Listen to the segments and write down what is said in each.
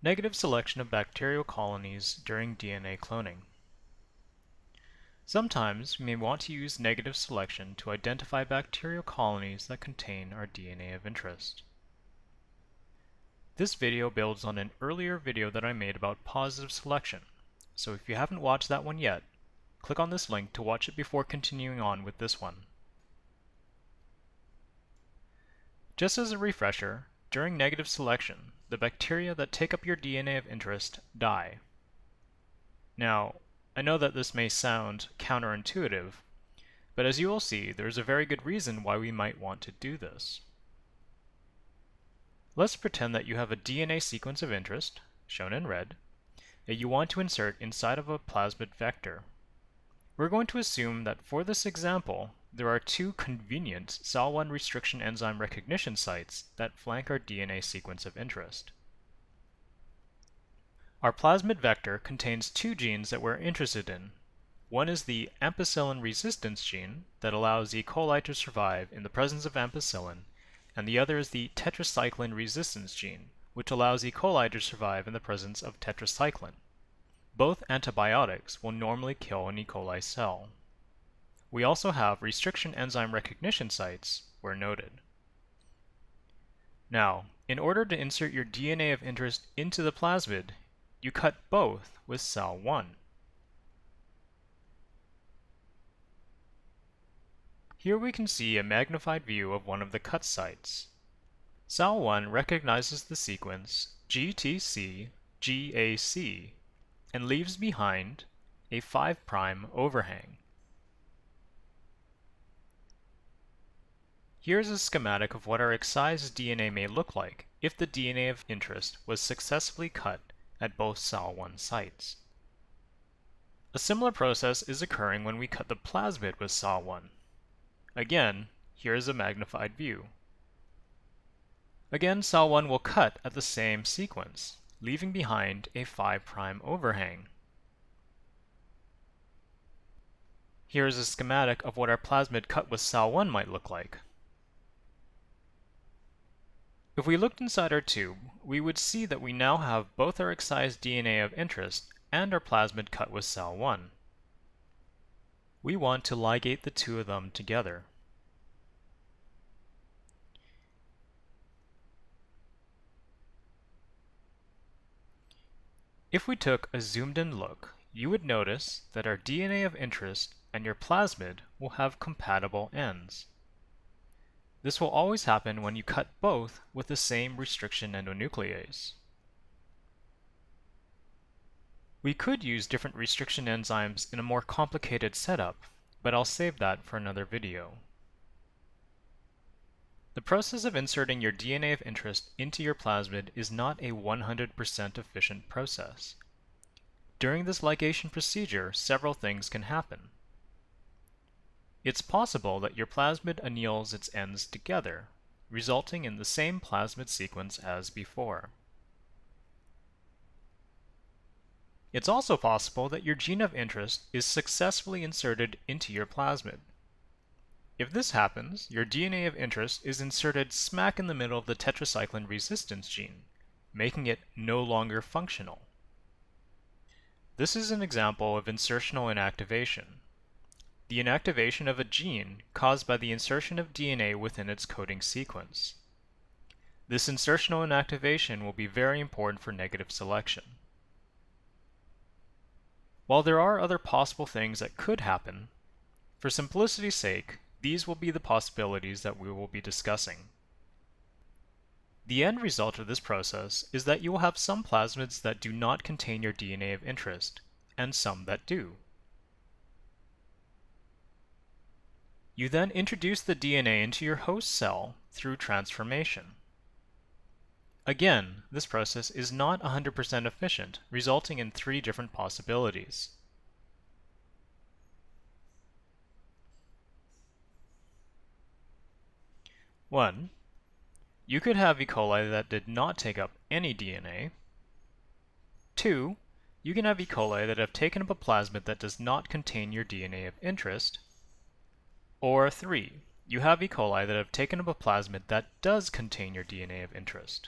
Negative selection of bacterial colonies during DNA cloning. Sometimes we may want to use negative selection to identify bacterial colonies that contain our DNA of interest. This video builds on an earlier video that I made about positive selection, so if you haven't watched that one yet, click on this link to watch it before continuing on with this one. Just as a refresher, during negative selection, the bacteria that take up your DNA of interest die. Now, I know that this may sound counterintuitive, but as you will see, there's a very good reason why we might want to do this. Let's pretend that you have a DNA sequence of interest, shown in red, that you want to insert inside of a plasmid vector. We're going to assume that for this example, there are two convenient SAL1 restriction enzyme recognition sites that flank our DNA sequence of interest. Our plasmid vector contains two genes that we're interested in. One is the ampicillin resistance gene that allows E. coli to survive in the presence of ampicillin, and the other is the tetracycline resistance gene, which allows E. coli to survive in the presence of tetracycline. Both antibiotics will normally kill an E. coli cell. We also have restriction enzyme recognition sites where noted. Now, in order to insert your DNA of interest into the plasmid, you cut both with SAL1. Here we can see a magnified view of one of the cut sites. SAL1 recognizes the sequence GTC-GAC and leaves behind a 5' overhang. Here's a schematic of what our excised DNA may look like if the DNA of interest was successfully cut at both SAL1 sites. A similar process is occurring when we cut the plasmid with SAL1. Again, here is a magnified view. Again, SAL1 will cut at the same sequence, leaving behind a 5' overhang. Here is a schematic of what our plasmid cut with SAL1 might look like. If we looked inside our tube, we would see that we now have both our excised DNA of interest and our plasmid cut with SAL1. We want to ligate the two of them together. If we took a zoomed-in look, you would notice that our DNA of interest and your plasmid will have compatible ends. This will always happen when you cut both with the same restriction endonuclease. We could use different restriction enzymes in a more complicated setup, but I'll save that for another video. The process of inserting your DNA of interest into your plasmid is not a 100% efficient process. During this ligation procedure, several things can happen. It's possible that your plasmid anneals its ends together, resulting in the same plasmid sequence as before. It's also possible that your gene of interest is successfully inserted into your plasmid. If this happens, your DNA of interest is inserted smack in the middle of the tetracycline resistance gene, making it no longer functional. This is an example of insertional inactivation. The inactivation of a gene caused by the insertion of DNA within its coding sequence. This insertional inactivation will be very important for negative selection. While there are other possible things that could happen, for simplicity's sake, these will be the possibilities that we will be discussing. The end result of this process is that you will have some plasmids that do not contain your DNA of interest, and some that do. You then introduce the DNA into your host cell through transformation. Again, this process is not 100% efficient, resulting in three different possibilities. One, you could have E. coli that did not take up any DNA. Two, you can have E. coli that have taken up a plasmid that does not contain your DNA of interest. Or 3, you have E. coli that have taken up a plasmid that does contain your DNA of interest.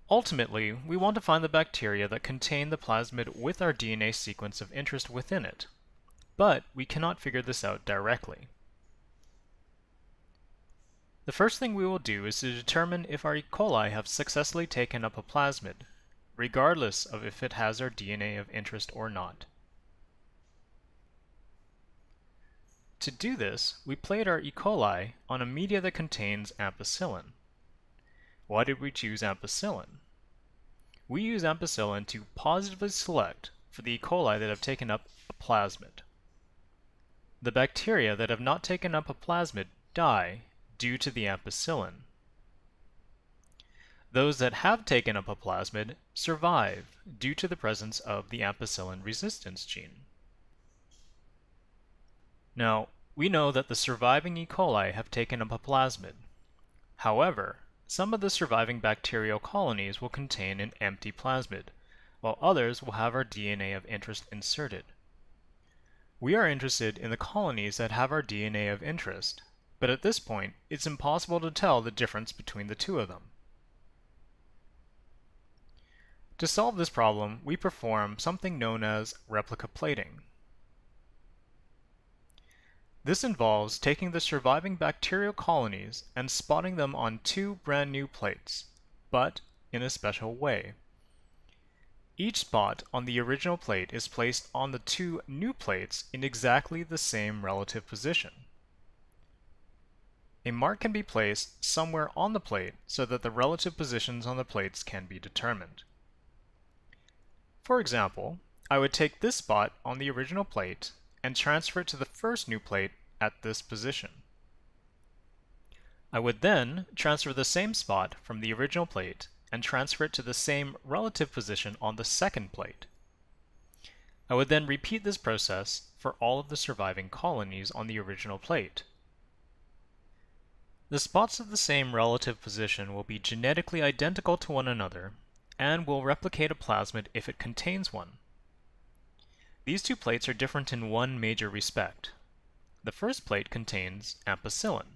Ultimately, we want to find the bacteria that contain the plasmid with our DNA sequence of interest within it, but we cannot figure this out directly. The first thing we will do is to determine if our E. coli have successfully taken up a plasmid, regardless of if it has our DNA of interest or not. To do this, we plate our E. coli on a media that contains ampicillin. Why did we choose ampicillin? We use ampicillin to positively select for the E. coli that have taken up a plasmid. The bacteria that have not taken up a plasmid die due to the ampicillin. Those that have taken up a plasmid survive due to the presence of the ampicillin resistance gene. Now, we know that the surviving E. coli have taken up a plasmid. However, some of the surviving bacterial colonies will contain an empty plasmid, while others will have our DNA of interest inserted. We are interested in the colonies that have our DNA of interest, but at this point, it's impossible to tell the difference between the two of them. To solve this problem, we perform something known as replica plating. This involves taking the surviving bacterial colonies and spotting them on two brand new plates, but in a special way. Each spot on the original plate is placed on the two new plates in exactly the same relative position. A mark can be placed somewhere on the plate so that the relative positions on the plates can be determined. For example, I would take this spot on the original plate and transfer it to the first new plate at this position. I would then transfer the same spot from the original plate and transfer it to the same relative position on the second plate. I would then repeat this process for all of the surviving colonies on the original plate. The spots of the same relative position will be genetically identical to one another and will replicate a plasmid if it contains one. These two plates are different in one major respect. The first plate contains ampicillin,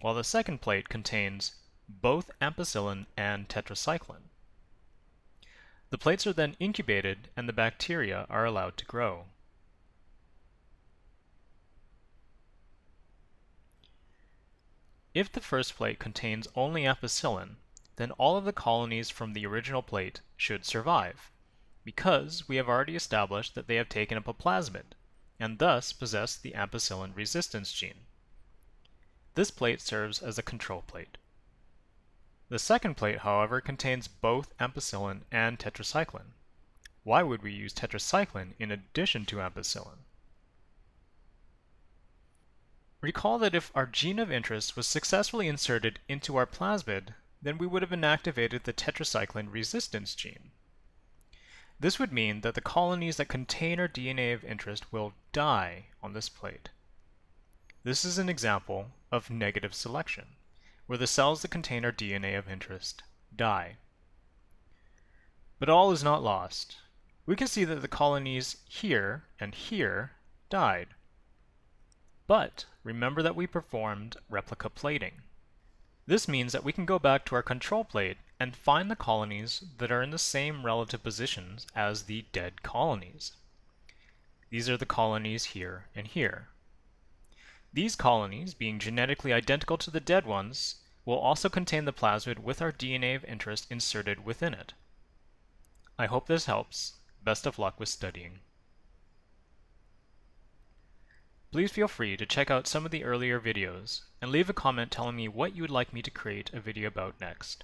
while the second plate contains both ampicillin and tetracycline. The plates are then incubated and the bacteria are allowed to grow. If the first plate contains only ampicillin, then all of the colonies from the original plate should survive, because we have already established that they have taken up a plasmid, and thus possess the ampicillin resistance gene. This plate serves as a control plate. The second plate, however, contains both ampicillin and tetracycline. Why would we use tetracycline in addition to ampicillin? Recall that if our gene of interest was successfully inserted into our plasmid, then we would have inactivated the tetracycline resistance gene. This would mean that the colonies that contain our DNA of interest will die on this plate. This is an example of negative selection, where the cells that contain our DNA of interest die. But all is not lost. We can see that the colonies here and here died. But remember that we performed replica plating. This means that we can go back to our control plate and find the colonies that are in the same relative positions as the dead colonies. These are the colonies here and here. These colonies, being genetically identical to the dead ones, will also contain the plasmid with our DNA of interest inserted within it. I hope this helps. Best of luck with studying. Please feel free to check out some of the earlier videos and leave a comment telling me what you would like me to create a video about next.